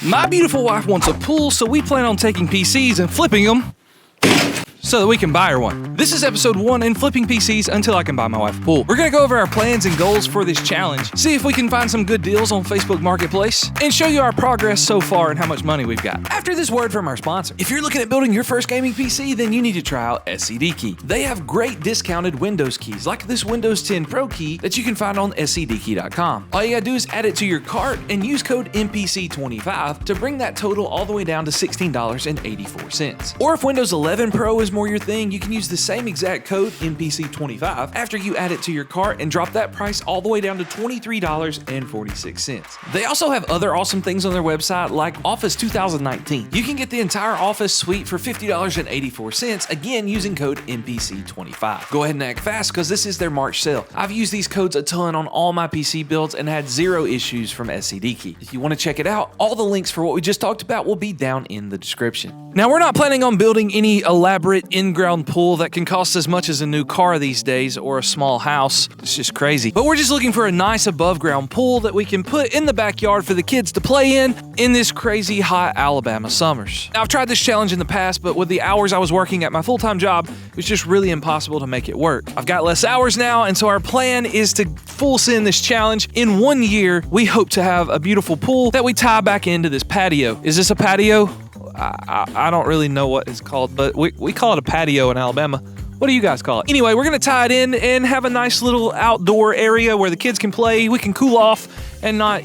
My beautiful wife wants a pool, so we plan on taking PCs and flipping them so that we can buy her one. This is episode 1 in flipping PCs until I can buy my wife a pool. We're gonna go over our plans and goals for this challenge, see if we can find some good deals on Facebook Marketplace, and show you our progress so far and how much money we've got. After this word from our sponsor, if you're looking at building your first gaming PC, then you need to try out scdkey. They have great discounted Windows keys, like this Windows 10 Pro key that you can find on scdkey.com. All you gotta do is add it to your cart and use code MPC25 to bring that total all the way down to $16.84. Or if Windows 11 Pro is more your thing, you can use the same exact code MPC25 after you add it to your cart and drop that price all the way down to $23.46. They also have other awesome things on their website like Office 2019. You can get the entire Office suite for $50.84, again using code MPC25. Go ahead and act fast because this is their March sale. I've used these codes a ton on all my PC builds and had zero issues from scdkey. If you want to check it out, all the links for what we just talked about will be down in the description. Now, we're not planning on building any elaborate in-ground pool that can cost as much as a new car these days or a small house. It's just crazy. But we're just looking for a nice above-ground pool that we can put in the backyard for the kids to play in this crazy hot Alabama summers. Now, I've tried this challenge in the past, but with the hours I was working at my full-time job, it was just really impossible to make it work. I've got less hours now, and so our plan is to full send this challenge. In 1 year, we hope to have a beautiful pool that we tie back into this patio. Is this a patio? I don't really know what it's called, but we call it a patio in Alabama. What do you guys call it? Anyway, we're gonna tie it in and have a nice little outdoor area where the kids can play, we can cool off and not,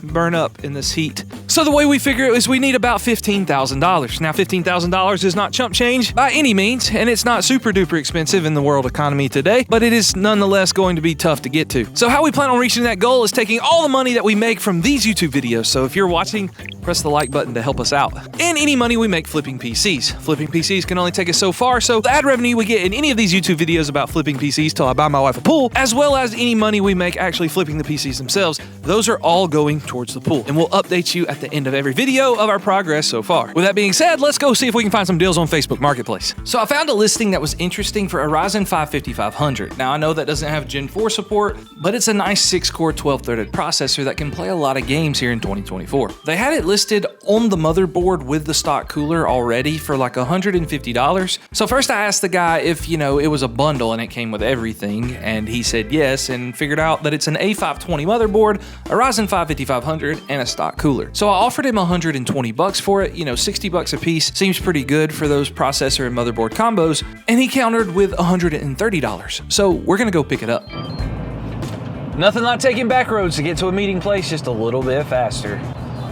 burn up in this heat. So the way we figure it is we need about $15,000. Now, $15,000 is not chump change by any means, and it's not super duper expensive in the world economy today, but it is nonetheless going to be tough to get to. So how we plan on reaching that goal is taking all the money that we make from these YouTube videos. So if you're watching, press the like button to help us out. And any money we make flipping PCs. Flipping PCs can only take us so far, so the ad revenue we get in any of these YouTube videos about flipping PCs till I buy my wife a pool, as well as any money we make actually flipping the PCs themselves, those are all going towards the pool. And we'll update you at the end of every video of our progress so far. With that being said, let's go see if we can find some deals on Facebook Marketplace. So I found a listing that was interesting for a Ryzen 5 5500. Now I know that doesn't have Gen 4 support, but it's a nice 6-core 12-threaded processor that can play a lot of games here in 2024. They had it listed on the motherboard with the stock cooler already for like $150. So first I asked the guy if, it was a bundle and it came with everything, and he said yes, and figured out that it's an A520 motherboard, a Ryzen 5 5500, and a stock cooler. So I offered him $120 for it, $60 a piece seems pretty good for those processor and motherboard combos, and he countered with $130. So we're gonna go pick it up. Nothing like taking back roads to get to a meeting place just a little bit faster.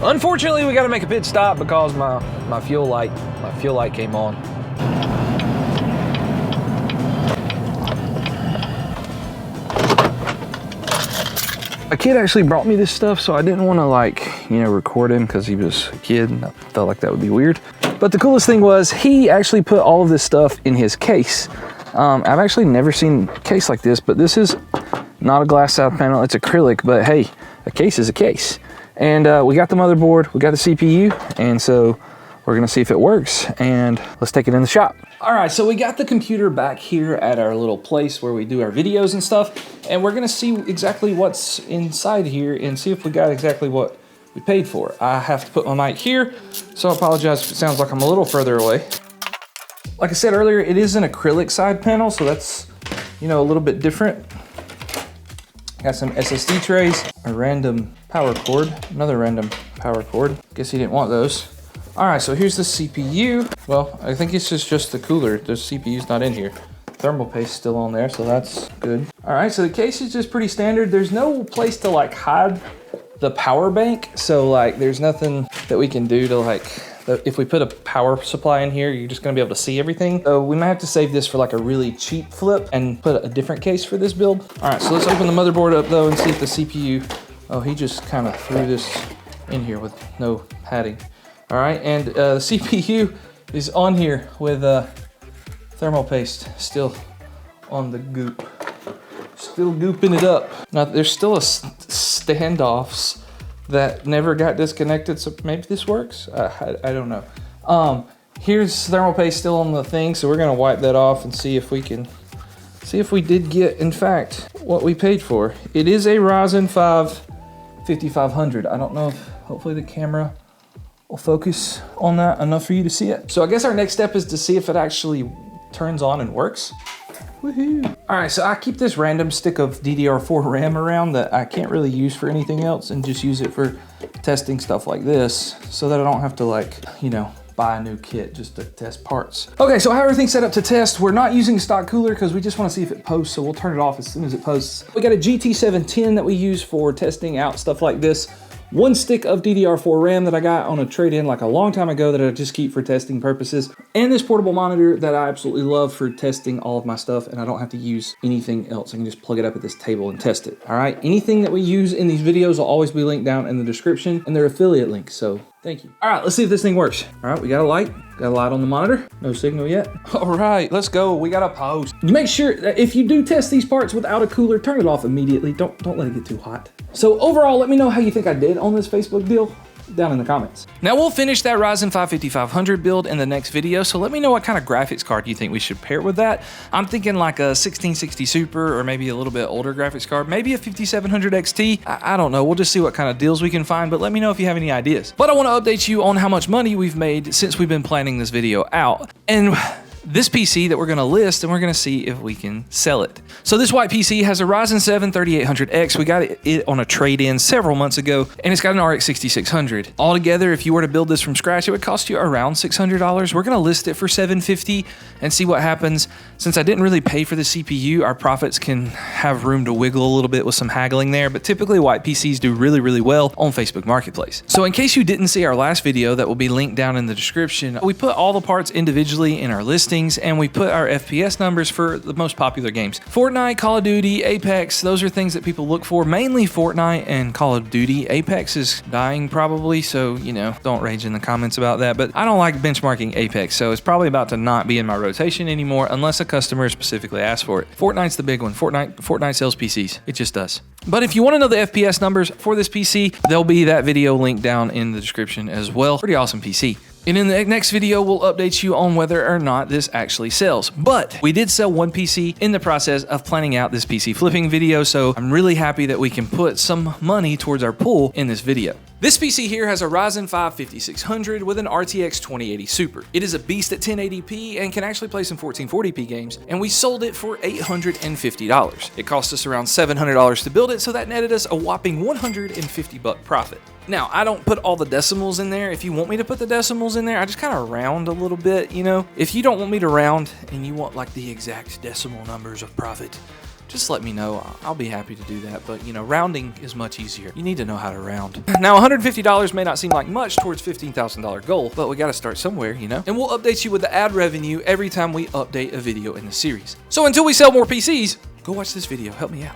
Unfortunately, we gotta make a pit stop because my fuel light came on. A kid actually brought me this stuff, so I didn't want to record him because he was a kid and I felt like that would be weird. But the coolest thing was he actually put all of this stuff in his case. I've actually never seen a case like this, but this is not a glass side panel, it's acrylic, but hey, a case is a case. And we got the motherboard, we got the CPU, and so we're gonna see if it works, and let's take it in the shop. All right, so we got the computer back here at our little place where we do our videos and stuff, and we're gonna see exactly what's inside here and see if we got exactly what we paid for. I have to put my mic here, so I apologize if it sounds like I'm a little further away. Like I said earlier, it is an acrylic side panel, so that's, a little bit different. Got some SSD trays, a random power cord, another random power cord. Guess he didn't want those. All right, so here's the CPU. Well, I think it's just the cooler. The CPU's not in here. Thermal paste still on there, so that's good. All right, so the case is just pretty standard. There's no place to hide the power bank. So there's nothing that we can do to if we put a power supply in here, you're just gonna be able to see everything. So we might have to save this for a really cheap flip and put a different case for this build. All right, so let's open the motherboard up though and see if the CPU, oh, he just kind of threw this in here with no padding. All right, and the CPU is on here with thermal paste still on the goop. Still gooping it up. Now there's still a standoffs that never got disconnected, so maybe this works? I don't know. Here's thermal paste still on the thing, so we're gonna wipe that off and see if we did get, in fact, what we paid for. It is a Ryzen 5 5500. I don't know if, hopefully the camera We'll focus on that enough for you to see it. So I guess our next step is to see if it actually turns on and works. Woohoo. All right, so I keep this random stick of DDR4 RAM around that I can't really use for anything else and just use it for testing stuff like this so that I don't have to, like, you know, buy a new kit just to test parts. Okay, so I have everything set up to test. We're not using a stock cooler because we just want to see if it posts, so we'll turn it off as soon as it posts. We got a GT710 that we use for testing out stuff like this. One stick of DDR4 RAM that I got on a trade-in like a long time ago that I just keep for testing purposes. And this portable monitor that I absolutely love for testing all of my stuff, and I don't have to use anything else. I can just plug it up at this table and test it. All right, anything that we use in these videos will always be linked down in the description, and they're affiliate links, so thank you. All right, let's see if this thing works. All right, we got a light. Got a light on the monitor. No signal yet. All right, let's go. We got a post. You make sure that if you do test these parts without a cooler, turn it off immediately. Don't let it get too hot. So overall, let me know how you think I did on this Facebook deal down in the comments. Now we'll finish that Ryzen 5 5500 build in the next video, so let me know what kind of graphics card you think we should pair with that. I'm thinking like a 1660 Super or maybe a little bit older graphics card, maybe a 5700 XT. I don't know, we'll just see what kind of deals we can find, but let me know if you have any ideas. But I want to update you on how much money we've made since we've been planning this video out. And this PC that we're going to list, and we're going to see if we can sell it. So this white PC has a Ryzen 7 3800X. We got it on a trade-in several months ago, and it's got an RX 6600. Altogether, if you were to build this from scratch, it would cost you around $600. We're going to list it for $750 and see what happens. Since I didn't really pay for the CPU, our profits can have room to wiggle a little bit with some haggling there, but typically white PCs do really, really well on Facebook Marketplace. So in case you didn't see our last video that will be linked down in the description, we put all the parts individually in our listings, and we put our FPS numbers for the most popular games. Fortnite, Call of Duty, Apex, those are things that people look for, mainly Fortnite and Call of Duty. Apex is dying probably, so, you know, don't rage in the comments about that, but I don't like benchmarking Apex, so it's probably about to not be in my rotation anymore unless a customer specifically asks for it. Fortnite's the big one. Fortnite sells PCs. It just does. But if you want to know the FPS numbers for this PC, there'll be that video linked down in the description as well. Pretty awesome PC. And in the next video, we'll update you on whether or not this actually sells. But we did sell one PC in the process of planning out this PC flipping video, so I'm really happy that we can put some money towards our pool in this video. This PC here has a Ryzen 5 5600 with an RTX 2080 Super. It is a beast at 1080p and can actually play some 1440p games, and we sold it for $850. It cost us around $700 to build it, so that netted us a whopping $150 profit. Now, I don't put all the decimals in there. If you want me to put the decimals in there, I just kind of round a little bit, you know? If you don't want me to round and you want like the exact decimal numbers of profit, just let me know. I'll be happy to do that. But, you know, rounding is much easier. You need to know how to round. Now, $150 may not seem like much towards $15,000 goal, but we got to start somewhere, you know? And we'll update you with the ad revenue every time we update a video in the series. So until we sell more PCs, go watch this video. Help me out.